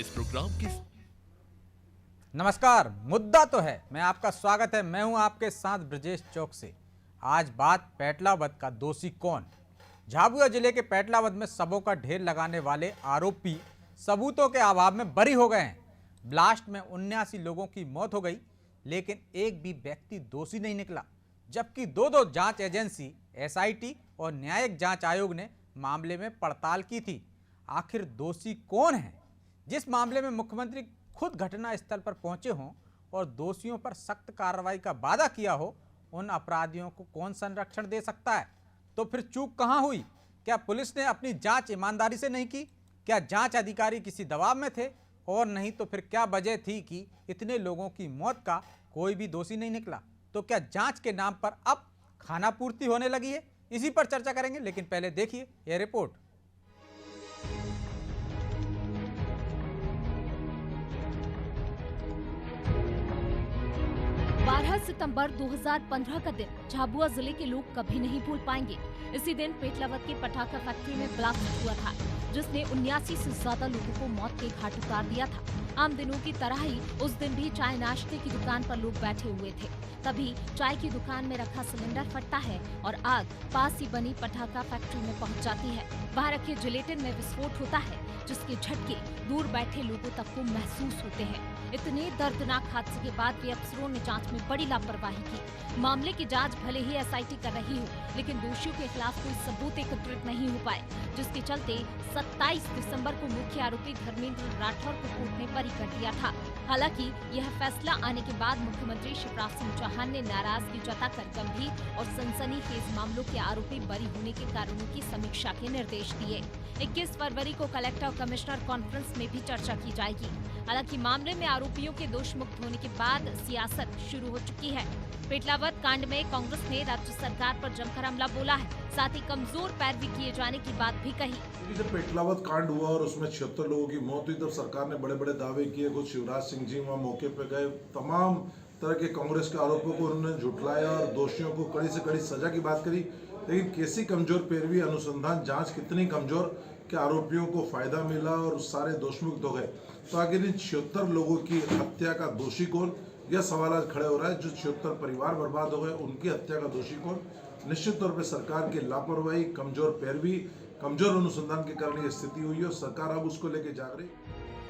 इस प्रोग्राम की। नमस्कार, मुद्दा तो है। मैं आपका स्वागत है। मैं हूं आपके साथ ब्रजेश चौक से। आज बात पेटला वध का दोषी कौन। झाबुआ जिले के पेटला वध में शवों का ढेर लगाने वाले आरोपी सबूतों के अभाव में बरी हो गए हैं। ब्लास्ट में 79 लोगों की मौत हो गई, लेकिन एक भी व्यक्ति दोषी नहीं निकला, जबकि दो जांच एजेंसी एसआईटी और न्यायिक जांच आयोग ने मामले में पड़ताल की थी। आखिर दोषी कौन है। जिस मामले में मुख्यमंत्री खुद घटना स्थल पर पहुंचे हों और दोषियों पर सख्त कार्रवाई का वादा किया हो, उन अपराधियों को कौन संरक्षण दे सकता है। तो फिर चूक कहां हुई। क्या पुलिस ने अपनी जांच ईमानदारी से नहीं की? क्या जांच अधिकारी किसी दबाव में थे? और नहीं तो फिर क्या वजह थी कि इतने लोगों की मौत का कोई भी दोषी नहीं निकला। तो क्या जांच के नाम पर अब खाना पूर्ति होने लगी है? इसी पर चर्चा करेंगे, लेकिन पहले देखिए यह रिपोर्ट। 12 सितंबर 2015 का दिन झाबुआ जिले के लोग कभी नहीं भूल पाएंगे। इसी दिन पेटला वध की पटाखा फैक्ट्री में ब्लास्ट हुआ था, जिसने 79 से ज्यादा लोगों को मौत के घाट उतार दिया था। आम दिनों की तरह ही उस दिन भी चाय नाश्ते की दुकान पर लोग बैठे हुए थे। तभी चाय की दुकान में रखा सिलेंडर फटता है और आग पास ही बनी पटाखा फैक्ट्री में पहुंच जाती है। वहां रखे जिलेटिन में विस्फोट होता है, जिसके झटके दूर बैठे लोगों तक को महसूस होते हैं। इतने दर्दनाक हादसे के बाद भी अफसरों ने जांच में बड़ी लापरवाही की। मामले की जांच भले ही एसआईटी कर रही हो, लेकिन दोषियों के खिलाफ कोई सबूत एकत्रित नहीं हो पाए, जिसके चलते 27 दिसंबर को मुख्य आरोपी धर्मेंद्र राठौर को कोर्ट ने बरी कर दिया था। हालांकि यह फैसला आने के बाद मुख्यमंत्री शिवराज सिंह चौहान ने नाराजगी जताकर गंभीर और सनसनीखेज मामलों के आरोपी बरी होने के कारणों की समीक्षा के निर्देश दिए। 21 फरवरी को कलेक्टर और कमिश्नर कॉन्फ्रेंस में भी चर्चा की जाएगी। हालांकि मामले में आरोपियों के दोष मुक्त होने के बाद सियासत शुरू हो चुकी है। पेटला वध कांड में कांग्रेस ने राज्य सरकार पर जमकर हमला बोला है, साथ ही कमजोर पैरवी किए जाने की बात भी कही। जब पेटला वध कांड हुआ और उसमें 76 लोगों की मौत हुई, तब सरकार ने बड़े बड़े दावे किए। खुद शिवराज सिंह जी वहाँ मौके पे गए, तमाम तरह के कांग्रेस के आरोपों को उन्होंने झुठलाया और दोषियों को कड़ी से कड़ी सजा की बात करी। लेकिन कैसी कमजोर पैरवी, अनुसंधान जांच कितनी कमजोर कि आरोपियों को फायदा मिला और सारे दोषमुक्त हो गए। तो आखिर इन 76 लोगों की हत्या का दोषी कौन, यह सवाल आज खड़े हो रहा है। जो 76 परिवार बर्बाद हो गए, उनकी हत्या का दोषी कौन। निश्चित तौर पर सरकार की लापरवाही, कमजोर पैरवी, कमजोर अनुसंधान के कारण ये स्थिति हुई है और सरकार अब उसको लेके जाग रही।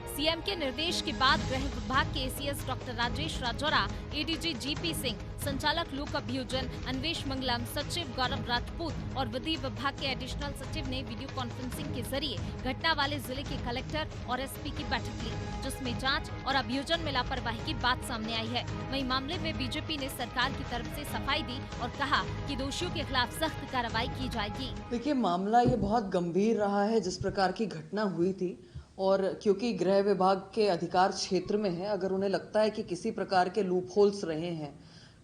सीएम के निर्देश के बाद गृह विभाग के ACS doctor Rajesh Rajora, ADG GP Singh, संचालक लोक अभियोजन अन्वेष मंगलम, सचिव गौरव राजपूत और विधि विभाग के एडिशनल सचिव ने वीडियो कॉन्फ्रेंसिंग के जरिए घटना वाले जिले के कलेक्टर और एसपी की बैठक ली, जिसमें जांच और अभियोजन में लापरवाही की बात सामने आई है। वहीं मामले में बीजेपी ने सरकार की तरफ से सफाई दी और कहा कि दोषियों के खिलाफ सख्त कार्रवाई की जाएगी। देखिए, मामला ये बहुत गंभीर रहा है जिस प्रकार की घटना हुई थी, और क्योंकि गृह विभाग के अधिकार क्षेत्र में है, अगर उन्हें लगता है कि किसी प्रकार के लूप होल्स रहे हैं,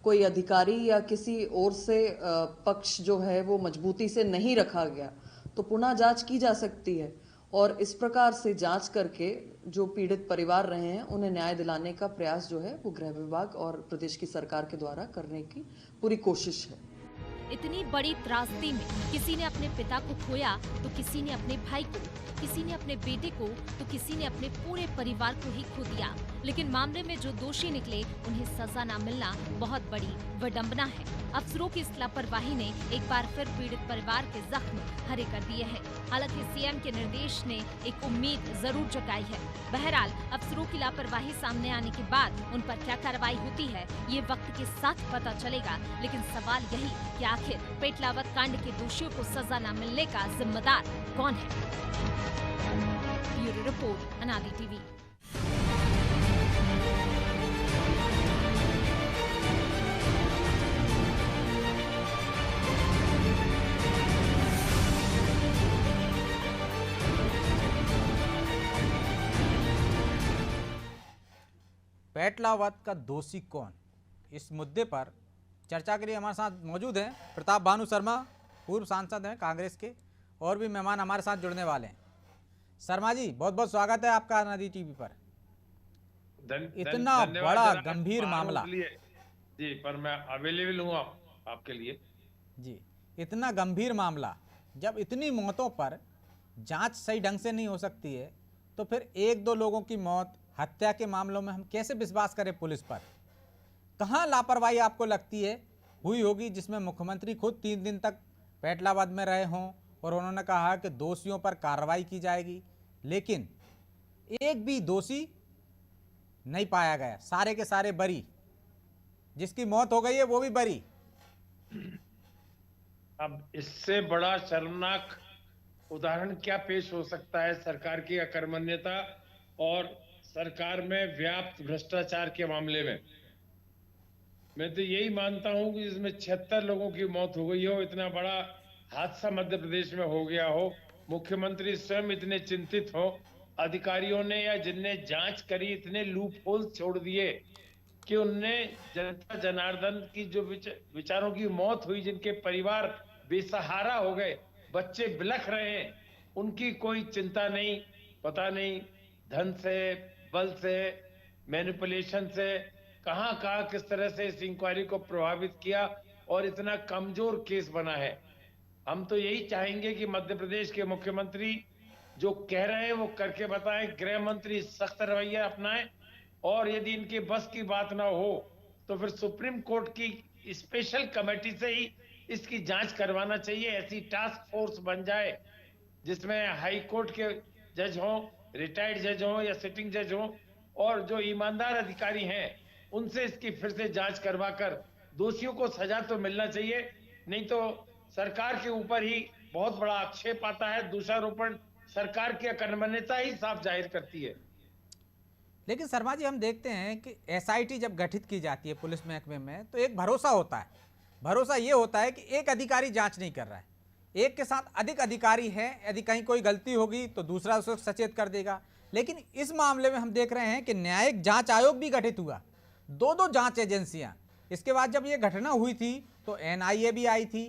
कोई अधिकारी या किसी और से पक्ष जो है वो मजबूती से नहीं रखा गया, तो पुनः जांच की जा सकती है। और इस प्रकार से जांच करके जो पीड़ित परिवार रहे हैं उन्हें न्याय दिलाने का प्रयास जो है वो गृह विभाग और प्रदेश की सरकार के द्वारा करने की पूरी कोशिश है। इतनी बड़ी त्रासदी में किसी ने अपने पिता को खोया, तो किसी ने अपने भाई को, किसी ने अपने बेटे को, तो किसी ने अपने पूरे परिवार को ही खो दिया। लेकिन मामले में जो दोषी निकले, उन्हें सजा न मिलना बहुत बड़ी विडंबना है। अफसरों की इस लापरवाही ने एक बार फिर पीड़ित परिवार के जख्म हरे कर दिए हैं। हालांकि सीएम के निर्देश ने एक उम्मीद जरूर जगाई है। बहरहाल अफसरों की लापरवाही सामने आने के बाद उन पर क्या कार्रवाई होती है, ये वक्त के साथ पता चलेगा। लेकिन सवाल यही कि आखिर पेटला वध कांड के दोषियों को सजा न मिलने का जिम्मेदार कौन है। ब्यूरो रिपोर्ट, अनादि टीवी। पेटला वध का दोषी कौन, इस मुद्दे पर चर्चा के लिए हमारे साथ मौजूद हैं प्रताप भानु शर्मा, पूर्व सांसद हैं कांग्रेस के, और भी मेहमान हमारे साथ जुड़ने वाले हैं। शर्मा जी, बहुत बहुत स्वागत है आपका अनादि टीवी पर। इतना बड़ा गंभीर मामला जी, पर मैं अवेलेबल हूँ आपके लिए। जी, इतना गंभीर मामला, जब इतनी मौतों पर जांच सही ढंग से नहीं हो सकती है, तो फिर एक दो लोगों की मौत, हत्या के मामलों में हम कैसे विश्वास करें पुलिस पर? कहाँ लापरवाही आपको लगती है हुई होगी जिसमें मुख्यमंत्री खुद 3 दिन तक पेटलाबाद में रहे हों और उन्होंने कहा कि दोषियों पर कार्रवाई की जाएगी, लेकिन एक भी दोषी नहीं पाया गया, सारे के सारे बरी, जिसकी मौत हो गई है वो भी बरी। अब इससे बड़ा शर्मनाक उदाहरण क्या पेश हो सकता है सरकार की अकर्मण्यता और सरकार में व्याप्त भ्रष्टाचार के मामले में? मैं तो यही मानता हूं कि जिसमें 76 लोगों की मौत हो गई हो, इतना बड़ा हादसा मध्य प्रदेश में हो गया हो, मुख्यमंत्री स्वयं इतने चिंतित हो, अधिकारियों ने या जिनने जांच करी इतने लूप होल छोड़ दिए कि उनने जनता जनार्दन की जो विचारों की मौत हुई, जिनके परिवार बेसहारा हो गए, बच्चे बिलख रहे हैं, उनकी कोई चिंता नहीं। पता नहीं धन से, बल से, मैनिपुलेशन से कहां कहां किस तरह से इस इंक्वायरी को प्रभावित किया और इतना कमजोर केस बना है। हम तो यही चाहेंगे कि मध्य प्रदेश के मुख्यमंत्री जो कह रहे हैं वो करके बताएं, गृह मंत्री सख्त रवैया अपनाएं, और यदि इनके बस की बात ना हो तो फिर सुप्रीम कोर्ट की स्पेशल कमेटी से ही इसकी जांच करवाना चाहिए। ऐसी टास्क फोर्स बन जाए जिसमें हाई कोर्ट के जज हों, रिटायर्ड जज हों या सिटिंग जज हों, और जो ईमानदार अधिकारी हैं उनसे इसकी फिर से जांच करवाकर दोषियों को सजा तो मिलना चाहिए। नहीं तो सरकार के ऊपर ही बहुत बड़ा आक्षेप आता है, दोषारोपण सरकार की अकर्मण्यता ही साफ जाहिर करती है। लेकिन शर्मा जी, हम देखते हैं कि एसआईटी जब गठित की जाती है पुलिस महकमे में तो एक भरोसा होता है, भरोसा ये होता है कि एक अधिकारी जांच नहीं कर रहा है, एक के साथ अधिक अधिकारी हैं, यदि कहीं कोई गलती होगी तो दूसरा उसको सचेत कर देगा। लेकिन इस मामले में हम देख रहे हैं कि न्यायिक जांच आयोग भी गठित हुआ, दो जांच एजेंसियां। इसके बाद जब ये घटना हुई थी तो एनआईए भी आई थी,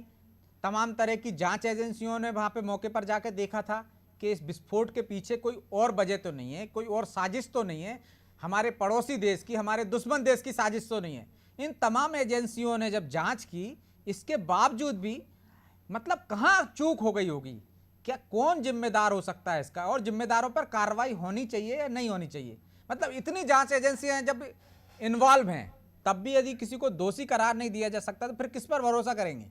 तमाम तरह की जांच एजेंसियों ने वहाँ पे मौके पर जाकर देखा था कि इस विस्फोट के पीछे कोई और वजह तो नहीं है, कोई और साजिश तो नहीं है, हमारे पड़ोसी देश की, हमारे दुश्मन देश की साजिश तो नहीं है। इन तमाम एजेंसियों ने जब जांच की, इसके बावजूद भी मतलब कहाँ चूक हो गई होगी? क्या कौन जिम्मेदार हो सकता है इसका, और जिम्मेदारों पर कार्रवाई होनी चाहिए या नहीं होनी चाहिए? मतलब इतनी जांच एजेंसियां जब इन्वॉल्व हैं तब भी यदि किसी को दोषी करार नहीं दिया जा सकता तो फिर किस पर भरोसा करेंगे?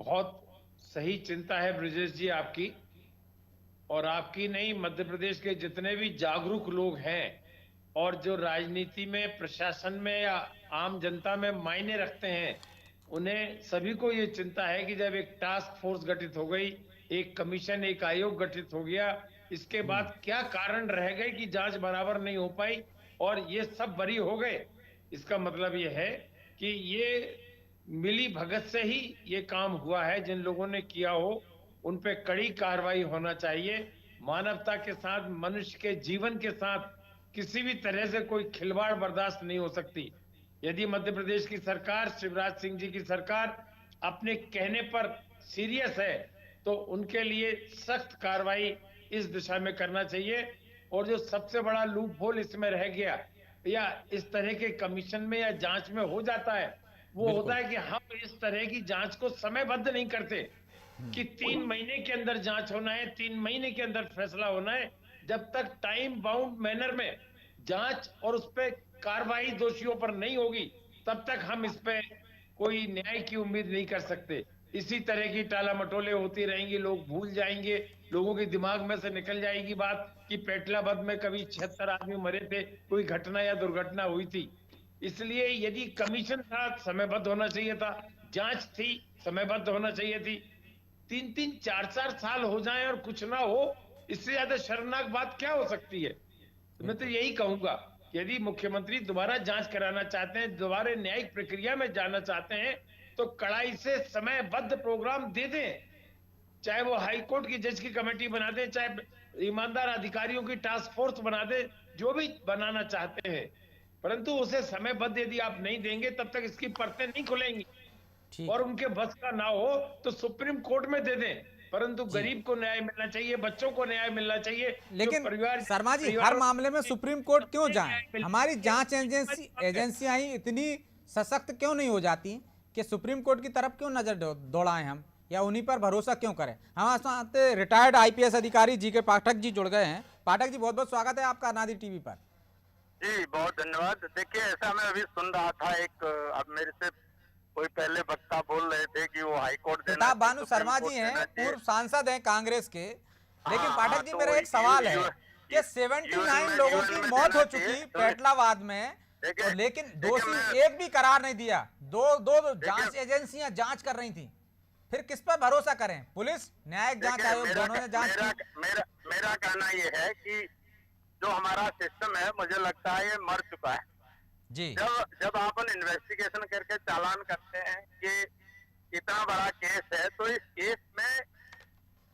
बहुत सही चिंता है ब्रजेश जी आपकी, और आपकी नहीं, मध्य प्रदेश के जितने भी जागरूक लोग हैं और जो राजनीति में, प्रशासन में या आम जनता में मायने रखते हैं, उन्हें सभी को ये चिंता है कि जब एक टास्क फोर्स गठित हो गई, एक कमीशन, एक आयोग गठित हो गया, इसके बाद क्या कारण रह गए कि जांच बराबर नहीं हो पाई और ये सब बरी हो गए। इसका मतलब ये है कि ये मिली भगत से ही ये काम हुआ है। जिन लोगों ने किया हो उन पे कड़ी कार्रवाई होना चाहिए। मानवता के साथ, मनुष्य के जीवन के साथ किसी भी तरह से कोई खिलवाड़ बर्दाश्त नहीं हो सकती। यदि मध्य प्रदेश की सरकार, शिवराज सिंह जी की सरकार अपने कहने पर सीरियस है तो उनके लिए सख्त कार्रवाई इस दिशा में करना चाहिए। और जो सबसे बड़ा लूप होल इसमें रह गया या इस तरह के कमीशन में या जांच में हो जाता है, वो होता है कि हम इस तरह की जांच को समयबद्ध नहीं करते कि 3 महीने के अंदर जांच होना है, 3 महीने के अंदर फैसला होना है। जब तक टाइम बाउंड मैनर में जांच और उस पर कार्रवाई दोषियों पर नहीं होगी, तब तक हम इस पे कोई न्याय की उम्मीद नहीं कर सकते। इसी तरह की टाला मटोले होती रहेंगी, लोग भूल जाएंगे, लोगों के दिमाग में से निकल जाएगी बात कि पेटलाबाद में कभी 76 आदमी मरे थे, कोई घटना या दुर्घटना हुई थी। इसलिए यदि कमीशन था, समयबद्ध होना चाहिए था, जांच थी, समयबद्ध होना चाहिए थी। 3-3, 4-4 साल हो जाएं और कुछ ना हो, इससे ज्यादा शर्मनाक बात क्या हो सकती है? तो मैं तो यही कहूंगा कि यदि मुख्यमंत्री दोबारा जांच कराना चाहते हैं, दोबारा न्यायिक प्रक्रिया में जाना चाहते हैं, तो कड़ाई से समयबद्ध प्रोग्राम दे दें। चाहे वो हाई कोर्ट की जज की कमेटी बना दे, चाहे ईमानदार अधिकारियों की टास्क फोर्स बना दे, जो भी बनाना चाहते हैं, परंतु उसे समयबद्ध यदि आप नहीं देंगे तब तक इसकी परतें नहीं खुलेंगी। और उनके बस का ना हो तो सुप्रीम कोर्ट में दे दें, परंतु गरीब को न्याय मिलना चाहिए, बच्चों को न्याय मिलना चाहिए। लेकिन शर्मा जी, हर मामले में सुप्रीम कोर्ट क्यों जाएं? हमारी जांच एजेंसियां ही इतनी सशक्त क्यों नहीं हो जाती कि सुप्रीम कोर्ट की तरफ क्यों नजर दौड़ाएं हम? या उन्हीं पर भरोसा क्यों करें? हमारे साथ रिटायर्ड आईपीएस अधिकारी जी के पाठक जी जुड़ गए हैं। पाठक जी, बहुत बहुत स्वागत है आपका अनादि टीवी पर। जी बहुत धन्यवाद। देखिए, ऐसा मैं अभी सुन रहा था, एक अब मेरे से कोई पहले वक्ता बोल रहे थे कि वो हाई कोर्ट देना प्रताप चाहिए, भानु सुप्रीम शर्मा कोर्ट जी हैं, देना चाहिए। पूर्व सांसद हैं कांग्रेस के। लेकिन हाँ, पाठक जी, तो मेरा एक सवाल है कि 79 लोगों की मौत हो चुकी पेटलावाद में, तो लेकिन दोषी एक भी करार नहीं दिया। दो जांच एजेंसियां जांच कर रही थी, फिर किस पर भरोसा करें? पुलिस, न्यायिक जांच आयोग, दोनों ने जांच की। मेरा कहना ये है कि जो हमारा सिस्टम है, मुझे लगता है ये मर चुका है जी। जब आप इन्वेस्टिगेशन करके चालान करते हैं कि इतना बड़ा केस है, तो इस केस में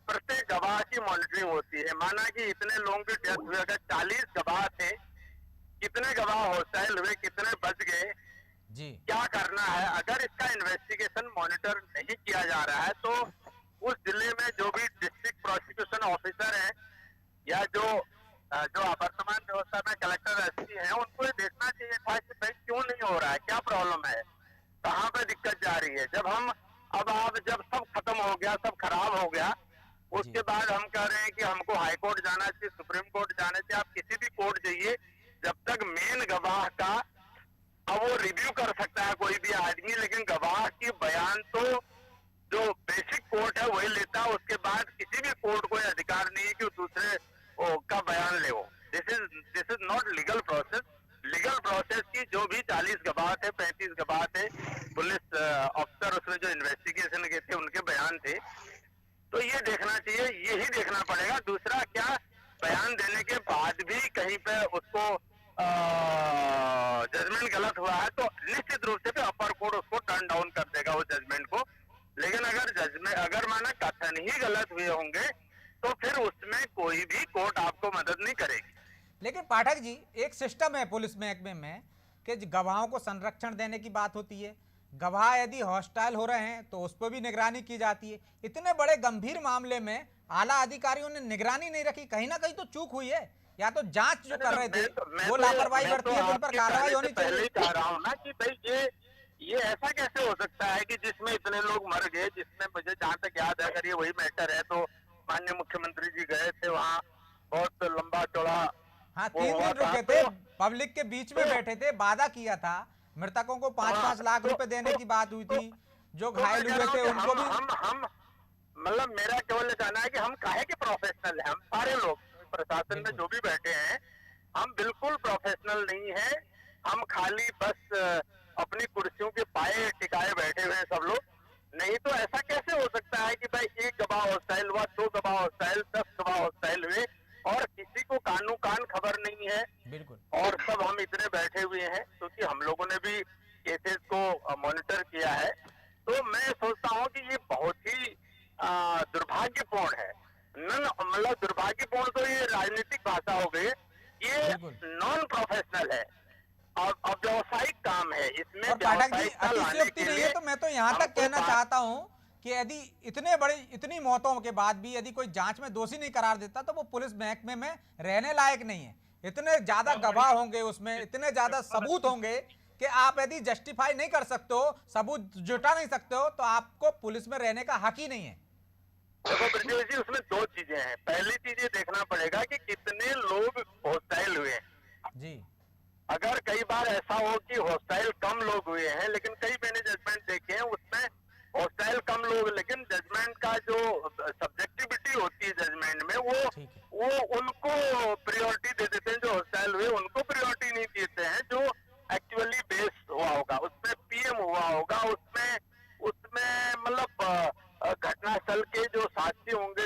प्रत्येक गवाह की मॉनिटरिंग होती है। माना कि इतने लोगों की डेथ हुई, अगर 40 गवाह थे, कितने गवाह हॉस्टाइल हुए, कितने बच गए, जी क्या करना है? अगर इसका इन्वेस्टिगेशन मॉनिटर नहीं किया जा रहा है, तो उस जिले में जो भी डिस्ट्रिक्ट प्रोसिक्यूशन ऑफिसर हैं या जो वर्तमान व्यवस्था में कलेक्टर एसपी हैं, उनको ये देखना चाहिए था कि भाई क्यों नहीं हो रहा है, क्या प्रॉब्लम है, कहाँ पे दिक्कत जा रही है। जब सब खत्म हो गया, सब खराब हो गया, उसके बाद हम कह रहे हैं कि हमको हाई कोर्ट जाना चाहिए, सुप्रीम कोर्ट जाना चाहिए। आप किसी भी कोर्ट जाइए, जब तक मेन गवाह का, अब वो रिव्यू कर सकता है कोई भी आदमी, लेकिन गवाह की बयान तो जो बेसिक कोर्ट है वही लेता है। उसके बाद किसी भी कोर्ट को अधिकार नहीं है कि दूसरे का बयान ले। वो this is not legal process. Legal process की जो भी 40 गवाह थे, 35 गवाह थे, पुलिस अफसर उसमें जो इन्वेस्टिगेशन के थे, उनके बयान थे। तो ये देखना चाहिए, यही देखना पड़ेगा। दूसरा, क्या बयान देने के बाद भी कहीं पे उसको जजमेंट गलत हुआ है, तो निश्चित रूप से अपर कोर्ट उसको टर्न डाउन कर देगा वो जजमेंट को। लेकिन अगर माना कथन ही गलत हुए होंगे, तो फिर उसमें कोई भी कोर्ट आपको मदद नहीं करेगी। लेकिन पाठक जी, एक सिस्टम है पुलिस महकमे में कि गवाहों को संरक्षण देने की बात होती है। गवाह यदि हॉस्टाइल हो रहे हैं तो उस पर भी निगरानी की जाती है। इतने बड़े गंभीर मामले में आला अधिकारियों ने निगरानी नहीं रखी, कहीं ना कहीं तो चूक हुई है। या तो जांच जो कर रहे थे वो लापरवाही बरती है, तो उन पर कार्रवाई होनी चाहिए। पहले कह रहा हूँ ना कि भाई ये ऐसा कैसे हो सकता है कि जिसमें इतने लोग मर गए, जिसमें मुझे जहाँ तक याद है, अगर ये वही मैटर है, तो माननीय मुख्यमंत्री जी गए थे वहाँ, बहुत लंबा चौड़ा, हाँ, 3 दिन रुके थे, पब्लिक के बीच में बैठे थे, वादा किया था, मृतकों को 5-5 लाख रुपए देने की बात हुई थी, जो घायल हुए थे उनको भी। हम मतलब मेरा केवल कहना है कि हम काहे के प्रोफेशनल हैं। हम सारे लोग प्रशासन में जो भी बैठे हैं, हम बिल्कुल प्रोफेशनल नहीं है। हम खाली बस अपनी कुर्सियों के पाए टिकाए बैठे हुए हैं सब लोग। नहीं तो ऐसा कैसे हो सकता है कि भाई एक गवाह हॉस्टाइल हुआ, 2 गवाह हॉस्टाइल, 10 गवाह हॉस्टाइल हुए, और किसी को कान खबर नहीं है। बिल्कुल। और सब हम इतने बैठे हुए हैं, क्योंकि हम लोगों ने भी केसेस को मॉनिटर किया है। तो मैं सोचता हूँ कि ये बहुत ही दुर्भाग्यपूर्ण है। मतलब दुर्भाग्यपूर्ण तो ये राजनीतिक भाषा हो गई, ये नॉन प्रोफेशनल है और व्यावसायिक काम है। इसमें और पाठक जी, अतिशयोक्ति नहीं है, तो मैं तो यहाँ तक कहना चाहता हूँ कि यदि इतनी मौतों के बाद भी यदि कोई जांच में दोषी नहीं करार देता, तो वो पुलिस महकमे में रहने लायक नहीं है। इतने ज्यादा गवाह होंगे, उसमें इतने ज्यादा सबूत होंगे कि आप यदि जस्टिफाई नहीं कर सकते हो, सबूत जुटा नहीं सकते हो, तो आपको पुलिस में रहने का हक ही नहीं है। देखो ब्रजेश जी, उसमें 2 चीजें हैं। पहली चीज ये देखना पड़ेगा कि कितने लोग हॉस्टाइल हुए हैं जी। अगर कई बार ऐसा हो कि हॉस्टाइल कम लोग हुए हैं, लेकिन कई मैंने जजमेंट देखे हैं उसमें हॉस्टाइल कम लोग, लेकिन जजमेंट का जो सब्जेक्टिविटी होती है जजमेंट में, वो उनको प्रायोरिटी दे देते हैं। जो हॉस्टाइल हुए उनको प्रायोरिटी नहीं देते हैं। जो एक्चुअली बेस हुआ होगा, उसमें पीएम हुआ होगा, उसमें मतलब घटनास्थल के जो साक्षी होंगे,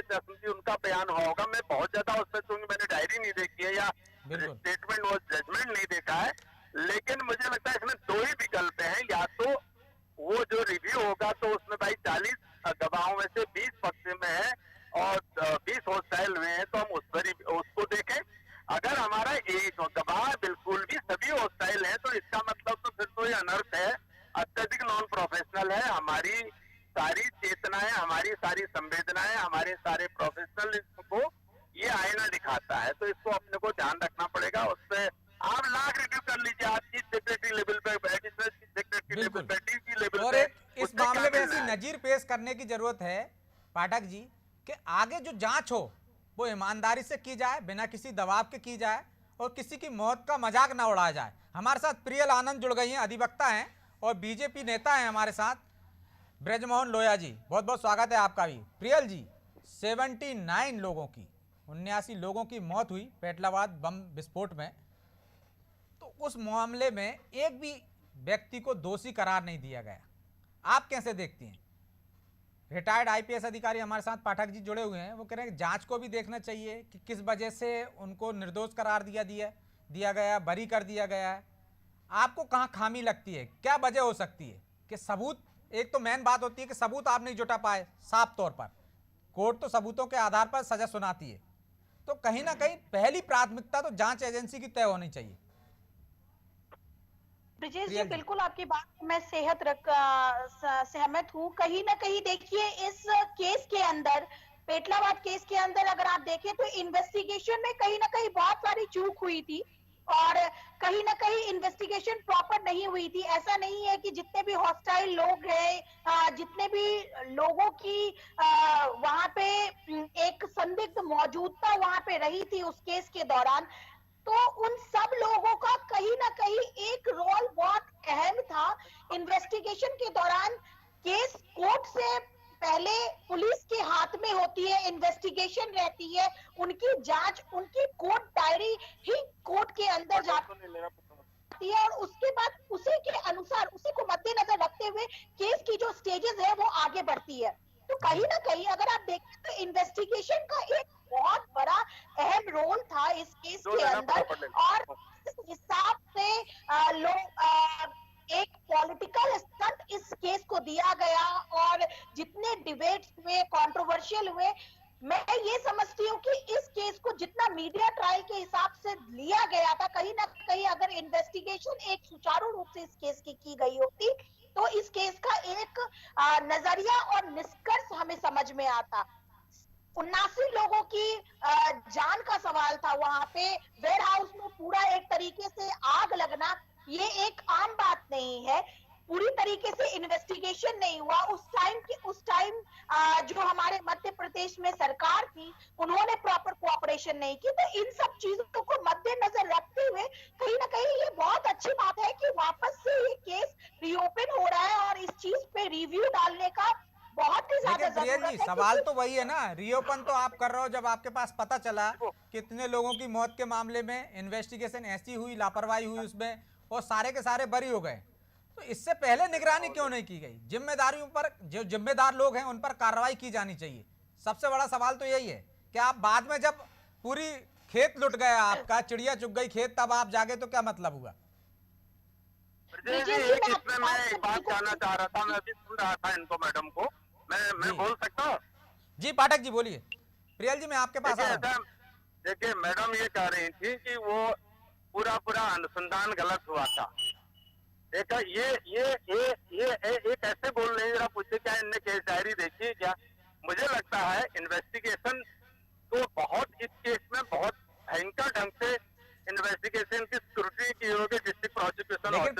उनका बयान हुआ होगा। मैं बहुत ज्यादा उसमें, क्योंकि मैंने डायरी नहीं देखी है या स्टेटमेंट और जजमेंट नहीं देखा है, लेकिन मुझे लगता है इसमें 2 ही विकल्प हैं। या तो वो जो रिव्यू होगा, तो उसमें भाई 40 गवाहों में से 20 पक्ष में है और 20 हॉस्टाइल हुए हैं, तो हम उसको देखें। अगर हमारा एक गवाह बिल्कुल भी सभी हॉस्टाइल है, तो इसका मतलब तो फिर तो ये अनर्थ है, अत्यधिक नॉन प्रोफेशनल है। हमारी सारी चेतनाएं, हमारी सारी संवेदनाएं, हमारे सारे प्रोफेशनलिज्म को ये आईना दिखाता है। तो इसको अपने को ध्यान रखना पड़ेगा। उससे आप लाख रिव्यू कर लीजिए, आप चीफ सेक्रेटरी लेवल पे, एडिशनल चीफ सेक्रेटरी लेवल पे, डीजी लेवल और पे, इस मामले में ऐसी नजीर पेश करने की जरूरत है पाठक जी कि आगे जो जांच हो वो ईमानदारी से की जाए, बिना किसी दबाव के की जाए और किसी की मौत का मजाक ना उड़ाया जाए। हमारे साथ प्रियल आनंद जुड़ गई हैं, अधिवक्ता हैं और बीजेपी नेता हैं हमारे साथ ब्रजमोहन लोया जी। बहुत बहुत स्वागत है आपका भी। प्रियल जी, 79 लोगों की 79 लोगों की मौत हुई पेटलाबाद बम विस्फोट में, तो उस मामले में एक भी व्यक्ति को दोषी करार नहीं दिया गया। आप कैसे देखती हैं? रिटायर्ड आईपीएस अधिकारी हमारे साथ पाठक जी जुड़े हुए हैं, वो कह रहे हैं जांच को भी देखना चाहिए कि किस वजह से उनको निर्दोष करार दिया गया, बरी कर दिया गया है। आपको कहाँ खामी लगती है, क्या वजह हो सकती है कि सबूत, एक तो मेन बात होती है कि सबूत आप नहीं जुटा पाए साफ तौर पर, कोर्ट तो सबूतों के आधार पर सजा सुनाती है, तो कहीं ना कहीं पहली प्राथमिकता तो जांच एजेंसी की तय होनी चाहिए। ब्रिजेश जी, बिल्कुल आपकी बात मैं सहमत हूँ। कहीं ना कहीं देखिए, इस केस के अंदर, पेटलाबाद केस के अंदर अगर आप देखें तो इन्वेस्टिगेशन में कहीं ना कहीं बहुत सारी चूक हुई थी और कहीं ना कहीं इन्वेस्टिगेशन प्रॉपर नहीं हुई थी। ऐसा नहीं है कि जितने भी हॉस्टाइल लोग हैं, जितने भी लोगों की वहां पे एक संदिग्ध मौजूदता वहां पे रही थी उस केस के दौरान, तो उन सब लोगों का कहीं ना कहीं एक रोल बहुत अहम था। इन्वेस्टिगेशन के दौरान केस कोर्ट से पहले पुलिस के हाथ में होती है, इन्वेस्टिगेशन रहती है, उनकी जांच, उनकी कोर्ट डायरी ही कोर्ट के अंदर जाती है और उसके बाद उसी के अनुसार, उसी को मद्देनजर रखते हुए केस की जो स्टेजेस है वो आगे बढ़ती है। तो कहीं ना कहीं अगर आप देखें तो इन्वेस्टिगेशन का एक बहुत बड़ा अहम रोल था इस केस के अंदर और इस हिसाब से लोग एक पॉलिटिकल स्टंट इस केस को दिया गया और जितने डिबेट्स हुए, कंट्रोवर्शियल हुए, मैं ये समझती हूँ कि इस केस को जितना मीडिया ट्रायल के हिसाब से लिया गया था, कहीं ना कहीं अगर इन्वेस्टिगेशन एक सुचारू रूप से इस केस की गई होती तो इस केस का एक नजरिया और निष्कर्ष हमें समझ में आता। 79 लोगों की जान का सवाल था वहां पे, वेयर हाउस में पूरा एक तरीके से आग लगना, ये एक आम बात नहीं है। पूरी तरीके से इन्वेस्टिगेशन नहीं हुआ उस टाइम जो हमारे मध्य प्रदेश में सरकार थी उन्होंने प्रॉपर कोऑपरेशन नहीं की। तो इन सब चीजों को मद्देनजर रखते हुए कहीं ना कहीं ये बहुत अच्छी बात है कि वापस से ये केस रीओपन हो रहा है और इस चीज पे रिव्यू डालने का बहुत ही ज्यादा जरूरत है। सवाल तो वही है ना, रीओपन तो आप कर रहे हो जब आपके पास पता चला कितने लोगों की मौत के मामले में इन्वेस्टिगेशन ऐसी हुई, लापरवाही हुई उसमें और सारे के सारे बरी हो गए, तो इससे पहले निगरानी क्यों नहीं की गई? जिम्मेदारियों पर, जो जिम्मेदार लोग हैं उन पर कार्रवाई की जानी चाहिए। सबसे बड़ा सवाल तो यही है कि आप बाद में जब पूरी खेत लुट गया आपका, चिड़िया चुग गई खेत, तब आप जागे तो क्या मतलब हुआ? इसमें मैं एक बात कहना चाह रहा था, मैं अभी सुन रहा था इनको, मैडम को, मैं बोल सकता हूँ? जी पाठक जी बोलिए। प्रियल जी मैं आपके पास आ रहा हूं। देखिए मैडम ये कह रही थी कि वो पूरा अनुसंधान गलत हुआ था। एक एक ऐसे बोल रहे हैं, जरा पूछे क्या इनने केस डायरी देखी है क्या? मुझे लगता है इन्वेस्टिगेशन तो बहुत, इस केस में बहुत भयंकर ढंग से इन्वेस्टिगेशन की स्क्रूटनी की होगी डिस्ट्रिक्ट प्रोसिक्यूशन। लेकिन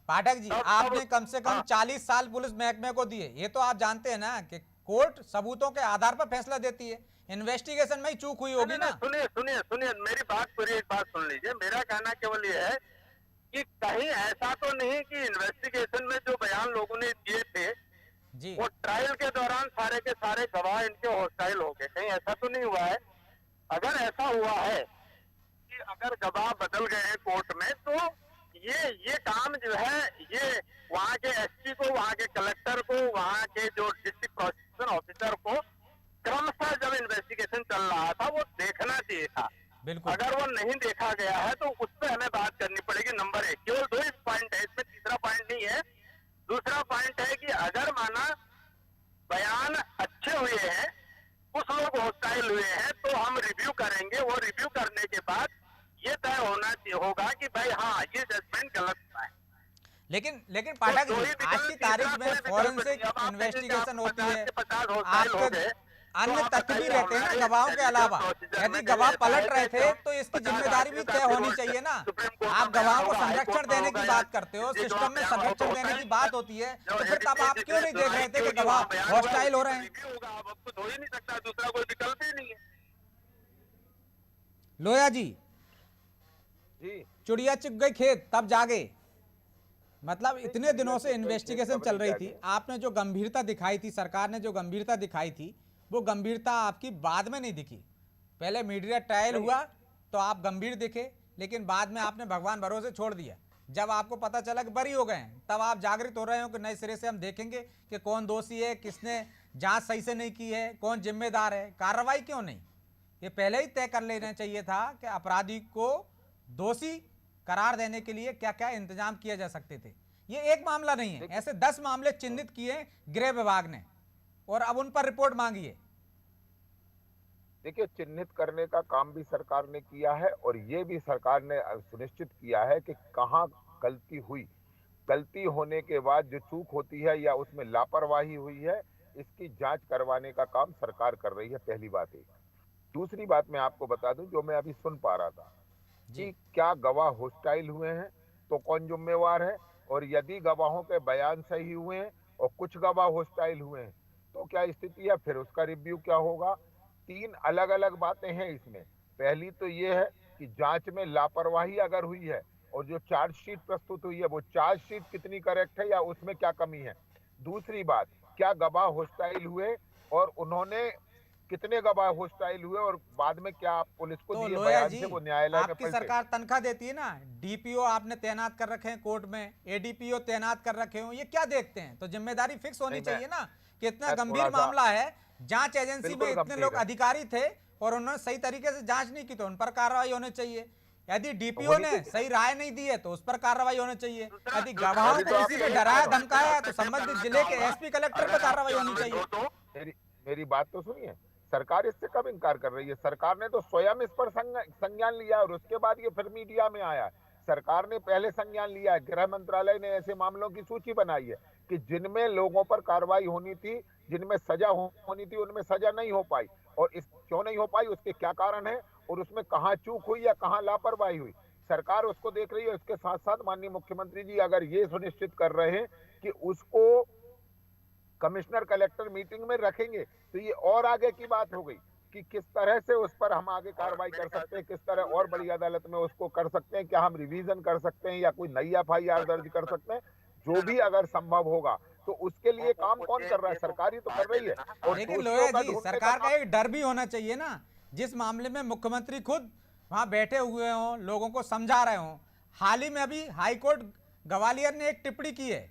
पाठक जी आपने कम से कम 40 साल पुलिस महकमे को दिए, ये तो आप जानते हैं ना कि कोर्ट सबूतों के आधार पर फैसला देती है, इन्वेस्टिगेशन में ही चूक हुई होगी ना। सुनिए मेरी बात पूरी, एक बात सुन लीजिए। मेरा कहना केवल ये है कि कहीं ऐसा तो नहीं कि इन्वेस्टिगेशन में जो बयान लोगों ने दिए थे जी, वो ट्रायल के दौरान सारे के सारे गवाह इनके हॉस्टाइल हो गए, कहीं ऐसा तो नहीं हुआ है? अगर ऐसा हुआ है कि अगर गवाह बदल गए हैं कोर्ट में, तो ये काम जो है ये वहाँ के एसपी को, वहाँ के कलेक्टर को, वहाँ के जो डिस्ट्रिक्ट प्रोसिक्यूशन ऑफिसर को क्रमशः जब इन्वेस्टिगेशन चल रहा था वो देखना चाहिए था। बिल्कुल। अगर वो नहीं देखा गया है तो उस पर हमें बात करनी पड़ेगी। नंबर 1, केवल 2 पॉइंट है इसमें, तीसरा पॉइंट नहीं है। दूसरा पॉइंट है कि अगर माना बयान अच्छे हुए हैं, कुछ लोग हॉस्टाइल हुए हैं, तो हम रिव्यू करेंगे। वो रिव्यू करने के बाद ये तय होगा कि भाई हाँ ये जजमेंट गलत है। लेकिन पाठक जी आज की तारीख में फॉरेंसिक इन्वेस्टिगेशन होती है, अन्य तथ्य भी रहते हैं ना गवाहों के अलावा। यदि गवाह पलट रहे थे तो इसकी जिम्मेदारी भी तय होनी चाहिए ना। आप गवाहों को संरक्षण देने की बात करते हो, सिस्टम में संरक्षण देने की बात होती है, तो फिर तब आप क्यों नहीं देख रहे थे कि गवाह हॉस्टाइल हो रहे हैं? कुछ हो ही नहीं सकता, दूसरा कोई विकल्प ही नहीं है। लोया जी, चिड़िया चुग गई खेत तब जागे, मतलब इतने दिनों से इन्वेस्टिगेशन चल रही थी, आपने जो गंभीरता दिखाई थी, सरकार ने जो गंभीरता दिखाई थी, वो गंभीरता आपकी बाद में नहीं दिखी। पहले मीडिया ट्रायल हुआ तो आप गंभीर दिखे, लेकिन बाद में आपने भगवान भरोसे छोड़ दिया। जब आपको पता चला कि बरी हो गए हैं, तब आप जागृत हो रहे हो कि नए सिरे से हम देखेंगे कि कौन दोषी है, किसने जांच सही से नहीं की है, कौन जिम्मेदार है। कार्रवाई क्यों नहीं? ये पहले ही तय कर लेना चाहिए था कि अपराधी को दोषी करार देने के लिए क्या क्या इंतजाम किए जा सकते थे। ये एक मामला नहीं है, ऐसे 10 मामले चिन्हित किए गृह विभाग ने और अब उन पर रिपोर्ट मांगी है। देखिए, चिन्हित करने का काम भी सरकार ने किया है और ये भी सरकार ने सुनिश्चित किया है कि कहाँ गलती हुई। गलती होने के बाद जो चूक होती है या उसमें लापरवाही हुई है, इसकी जांच करवाने का काम सरकार कर रही है। पहली बात है। दूसरी बात मैं आपको बता दूं, जो मैं अभी सुन पा रहा था कि क्या गवाह हॉस्टाइल हुए हैं तो कौन जिम्मेवार है, और यदि गवाहों के बयान सही हुए हैं और कुछ गवाह हॉस्टाइल हुए हैं तो क्या स्थिति है, फिर उसका रिव्यू क्या होगा। 3 अलग अलग बातें हैं इसमें। पहली तो ये है कि जांच में लापरवाही अगर हुई है और जो चार्जशीट प्रस्तुत हुई है वो चार्जशीट कितनी करेक्ट है या उसमें क्या कमी है। दूसरी बात, क्या गवाह हॉस्टाइल हुए और उन्होंने कितने गवाह हॉस्टाइल हुए और बाद में क्या पुलिस को दिए बयान से वो न्यायालय में आपकी सरकार तनख्वाह देती है ना, डीपीओ आपने तैनात कर रखे हैं कोर्ट में, एडीपीओ तैनात कर रखे हो, ये क्या देखते हैं? तो जिम्मेदारी फिक्स होनी चाहिए ना कि इतना गंभीर मामला है, जांच एजेंसी में इतने लोग अधिकारी थे और उन्होंने सही तरीके से जांच नहीं की तो उन पर कार्रवाई होनी चाहिए। यदि डीपीओ ने सही राय नहीं दी है तो उस पर कार्रवाई होनी चाहिए। यदि गवाहों को किसी ने डराया धमकाया तो संबंधित जिले के एसपी कलेक्टर पर कार्रवाई होनी चाहिए। मेरी बात तो सुनिए, सरकार इससे कब इनकार कर रही है? सरकार ने तो स्वयं इस पर संज्ञान लिया और उसके बाद ये फिर मीडिया में आया। सरकार ने पहले संज्ञान लिया है। गृह मंत्रालय ने ऐसे मामलों की सूची बनाई है कि जिनमें लोगों पर कार्रवाई होनी थी, जिनमें सजा होनी थी, उनमें सजा नहीं हो पाई। और इस क्यों नहीं हो पाई, उसके क्या कारण है और उसमें कहाँ चूक हुई या कहाँ लापरवाही हुई, सरकार उसको देख रही है। उसके साथ साथ माननीय मुख्यमंत्री जी अगर ये सुनिश्चित कर रहे हैं कि उसको कमिश्नर कलेक्टर मीटिंग में रखेंगे तो ये और आगे की बात हो गई कि किस तरह से उस पर हम आगे कार्रवाई कर सकते हैं, किस तरह और बड़ी अदालत में उसको कर सकते हैं, क्या हम रिवीजन कर सकते हैं या कोई नई एफआईआर दर्ज कर सकते हैं। जो भी अगर संभव होगा तो उसके लिए काम कौन कर रहा है? सरकार ही तो कर रही है। और लेकिन लोया जी, सरकार का एक डर भी होना चाहिए ना, जिस मामले में मुख्यमंत्री खुद वहां बैठे हुए हों, लोगों को समझा रहे हों। हाल ही में अभी हाईकोर्ट ग्वालियर ने एक टिप्पणी की है,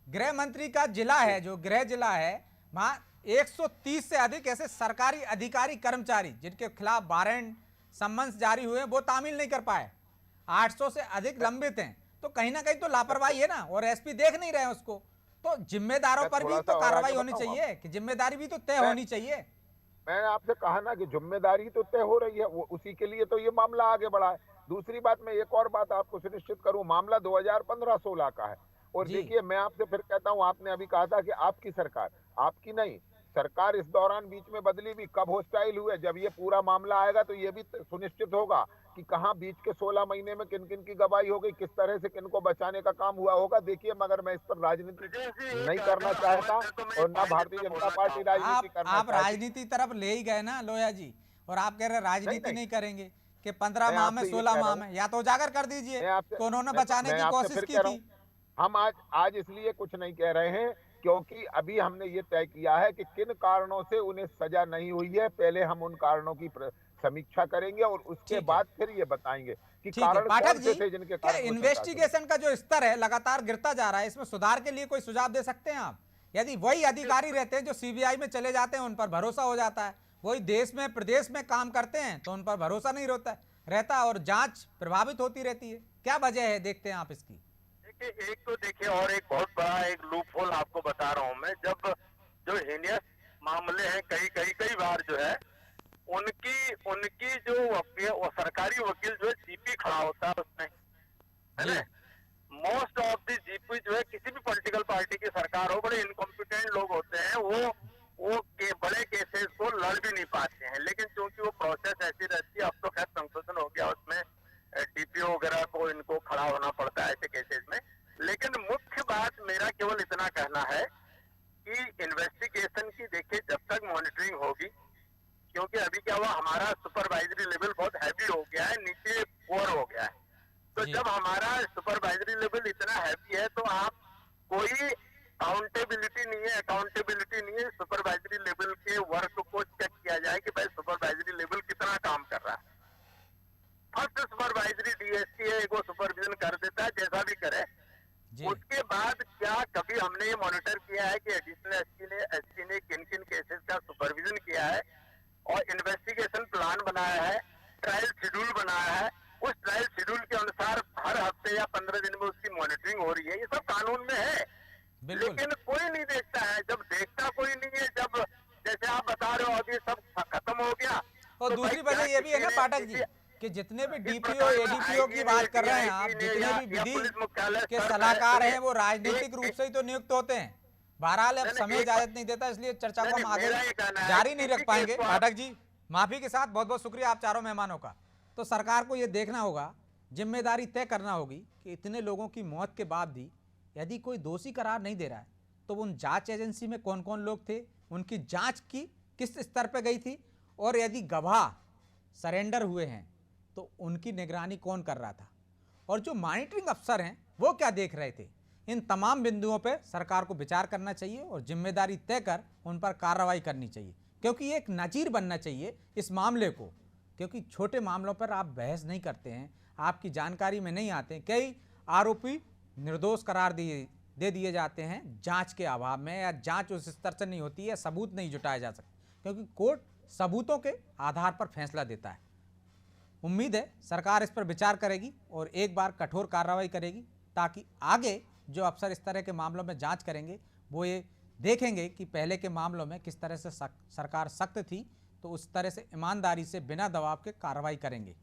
गृह मंत्री का जिला है, जो गृह जिला है, वहां 130 से अधिक ऐसे सरकारी अधिकारी कर्मचारी जिनके खिलाफ वारंट सम्मन्स जारी हुए वो तामील नहीं कर पाए, 800 से अधिक लंबित हैं। तो कहीं ना कहीं तो लापरवाही है ना, और एसपी देख नहीं रहे उसको। तो जिम्मेदारों पर भी तो कार्रवाई होनी चाहिए, कि जिम्मेदारी भी तो तय होनी चाहिए। मैंने आपसे कहा ना कि जिम्मेदारी तो तय हो रही है, वो उसी के लिए तो ये मामला आगे बढ़ा है। दूसरी बात, मैं एक और बात आपको सुनिश्चित करूं, मामला 2015-16 का है। और देखिए, मैं आपसे फिर कहता हूं, आपने अभी कहा था कि आपकी सरकार, आपकी नहीं, सरकार इस दौरान बीच में बदली भी। कब हॉस्टाइल हुए? जब ये पूरा मामला आएगा तो ये भी सुनिश्चित होगा कि कहां बीच के 16 महीने में किन किन की गवाही हो गई, किस तरह से किन को बचाने का काम हुआ होगा। देखिए, मगर मैं इस पर राजनीति नहीं करना चाहता और ना भारतीय जनता पार्टी राजनीति करना आप राजनीति तरफ ले ही गए ना लोया जी, और आप कह रहे राजनीति नहीं करेंगे कि 15 माह में 16 माह में, या तो उजागर कर दीजिए तो उन्होंने बचाने की कोशिश की थी। हम आज इसलिए कुछ नहीं कह रहे हैं क्योंकि अभी हमने ये तय किया है कि किन कारणों से उन्हें सजा नहीं हुई है। पहले हम उन कारणों की समीक्षा करेंगे और उसके बाद फिर ये बताएंगे कि कारण कौन से थे जिनके कारण इन्वेस्टिगेशन का जो स्तर है लगातार गिरता जा रहा है, इसमें सुधार के लिए कोई सुझाव दे सकते हैं आप? यदि वही अधिकारी रहते हैं जो सीबीआई में चले जाते हैं, उन पर भरोसा हो जाता है, वही देश में प्रदेश में काम करते हैं तो उन पर भरोसा नहीं रहता और जांच प्रभावित होती रहती है। क्या वजह है, देखते हैं आप इसकी? एक तो देखिए, और एक बहुत बड़ा एक लूप होल आपको बता रहा हूं मैं, जब जो हीनियस मामले हैं कई बार जो है उनकी जो वकील, वो सरकारी वकील जो है जीपी खड़ा होता है उसमें, है ना। मोस्ट ऑफ द जीपी जो है किसी भी पॉलिटिकल पार्टी की सरकार हो, बड़े इनकॉम्पिटेंट लोग होते हैं, वो बड़े केसेस केसेस को लड़ भी नहीं पाते हैं, लेकिन चूंकि वो प्रोसेस ऐसी रहती है, अब तो खैर संशोधन हो गया, उसमें डीपीओ वगैरह को इनको खड़ा होना पड़ता है ऐसे केसेस में। लेकिन मुख्य बात मेरा केवल इतना कहना है कि इन्वेस्टिगेशन की देखिए जब तक मॉनिटरिंग होगी, क्योंकि अभी क्या हुआ, हमारा सुपरवाइजरी लेवल बहुत हैवी हो गया है, नीचे पुअर हो गया है। तो जब हमारा सुपरवाइजरी लेवल इतना हैवी है तो आप कोई अकाउंटेबिलिटी नहीं है, सुपरवाइजरी लेवल के वर्क को चेक किया जाए कि भाई सुपरवाइजरी लेवल कितना काम कर रहा है। फर्स्ट सुपरवाइजरी डीएसपी है, वो सुपरविजन कर देता है जैसा भी करे। उसके बाद क्या कभी हमने ये मॉनिटर किया है कि एडिशनल एसपी ने किन किन केसेस का सुपरविजन किया है और इन्वेस्टिगेशन प्लान बनाया है, ट्रायल शेड्यूल बनाया है, उस ट्रायल शेड्यूल के अनुसार हर हफ्ते या 15 दिन में उसकी मॉनिटरिंग हो रही है, ये सब कानून में है। लेकिन कोई नहीं देखता है। जब देखता कोई नहीं है, जब जैसे आप बता रहे हो अभी सब खत्म हो गया। और तो दूसरी वजह ये भी है ना पाठक जी कि जितने भी डीपीओ एडीपीओ की बात कर रहे हैं आप, जितने भी विधि के सलाहकार हैं वो राजनीतिक रूप से ही तो नियुक्त होते हैं। बहरहाल अब समय इजाजत नहीं देता, इसलिए चर्चा को हम आगे जारी नहीं रख पाएंगे। पाठक जी माफी के साथ बहुत बहुत शुक्रिया आप चारों मेहमानों का। तो सरकार को ये देखना होगा, जिम्मेदारी तय करना होगी कि इतने लोगों की मौत के बाद भी यदि कोई दोषी करार नहीं दे रहा है तो उन जांच एजेंसी में कौन कौन लोग थे, उनकी जांच की किस स्तर पर गई थी, और यदि गवाह सरेंडर हुए हैं तो उनकी निगरानी कौन कर रहा था, और जो मॉनिटरिंग अफसर हैं वो क्या देख रहे थे। इन तमाम बिंदुओं पर सरकार को विचार करना चाहिए और जिम्मेदारी तय कर उन पर कार्रवाई करनी चाहिए, क्योंकि एक नज़ीर बनना चाहिए इस मामले को। क्योंकि छोटे मामलों पर आप बहस नहीं करते हैं, आपकी जानकारी में नहीं आते। कई आरोपी निर्दोष करार दे दिए जाते हैं जांच के अभाव में, या जांच उस स्तर से नहीं होती है, सबूत नहीं जुटाए जा सकते, क्योंकि कोर्ट सबूतों के आधार पर फैसला देता है। उम्मीद है सरकार इस पर विचार करेगी और एक बार कठोर कार्रवाई करेगी, ताकि आगे जो अफसर इस तरह के मामलों में जांच करेंगे वो ये देखेंगे कि पहले के मामलों में किस तरह से सरकार सख्त थी, तो उस तरह से ईमानदारी से बिना दबाव के कार्रवाई करेंगे।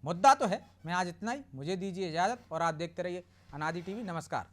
मुद्दा तो है। मैं आज इतना ही, मुझे दीजिए इजाज़त और आप देखते रहिए अनादि टीवी। नमस्कार।